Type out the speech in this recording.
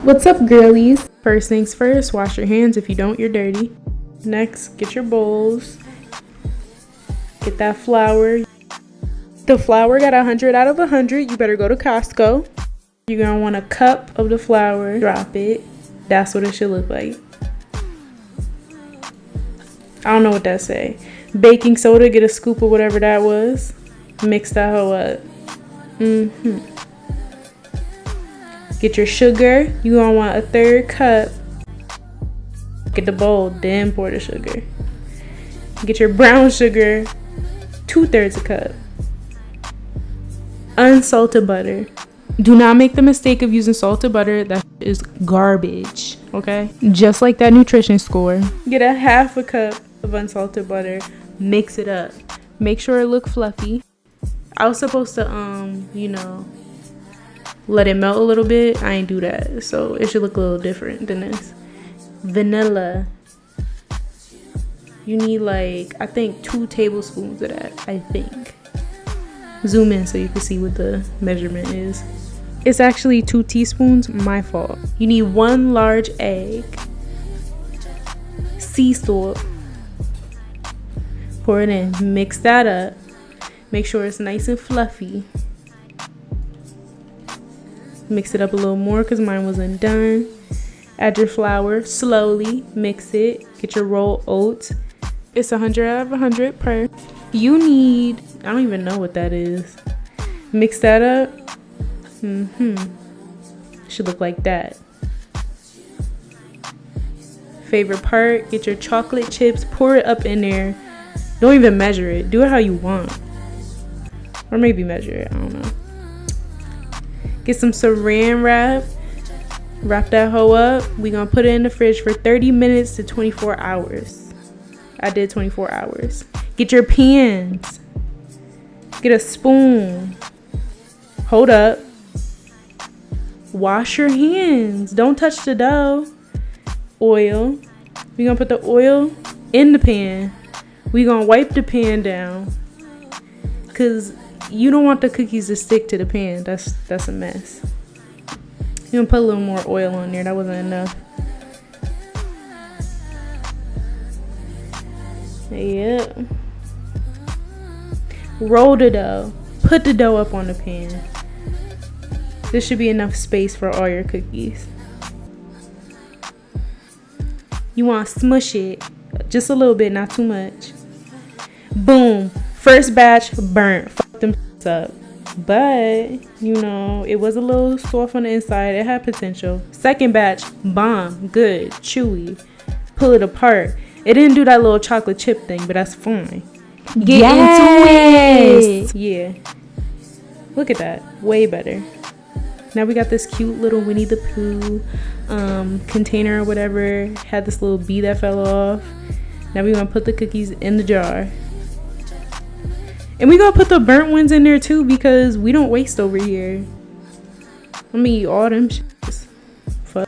What's up, girlies? First things first, wash your hands. If you don't, you're dirty. Next, get your bowls. Get that flour. The flour got 100 out of 100. You better go to Costco. You're gonna want a cup of the flour. Drop it. That's what it should look like. I don't know what that say. Baking soda, get a scoop of whatever that was. Mix that hoe up. Get your sugar. You gonna want a 1/3 cup. Get the bowl, then pour the sugar. Get your brown sugar, 2/3 a cup. Unsalted butter. Do not make the mistake of using salted butter. That is garbage, okay? Just like that nutrition score. Get a 1/2 cup of unsalted butter. Mix it up. Make sure it look fluffy. I was supposed to, let it melt a little bit. I ain't do that, so it should look a little different than this. Vanilla. You need I think 2 tablespoons of that, I think. Zoom in so you can see what the measurement is. It's actually 2 teaspoons, my fault. You need 1 large egg. Sea salt. Pour it in, mix that up. Make sure it's nice and fluffy. Mix it up a little more because mine wasn't done. Add your flour slowly, mix it. Get your rolled oats. It's 100 out of 100 per. You need, I don't even know what that is. Mix that up. Should look like that. Favorite part, get your chocolate chips, pour it up in there. Don't even measure it. Do it how you want. Or maybe measure it, I don't know. Get some saran wrap. Wrap that hoe up. We gonna put it in the fridge for 30 minutes to 24 hours. I did 24 hours. Get your pans. Get a spoon. Hold up. Wash your hands. Don't touch the dough. Oil. We gonna put the oil in the pan. We gonna wipe the pan down. Cause you don't want the cookies to stick to the pan. That's a mess. You're gonna put a little more oil on there. That wasn't enough. Yep. Roll the dough. Put the dough up on the pan. This should be enough space for all your cookies. You want to smush it just a little bit, not too much. Boom. First batch burnt. Fuck them up. But, it was a little soft on the inside. It had potential. Second batch, bomb. Good. Chewy. Pull it apart. It didn't do that little chocolate chip thing, but that's fine. Get into it. Yeah. Look at that. Way better. Now we got this cute little Winnie the Pooh container or whatever. Had this little bee that fell off. Now we're going to put the cookies in the jar. And we're going to put the burnt ones in there too because we don't waste over here. I'm going to eat all them shits. Fuck.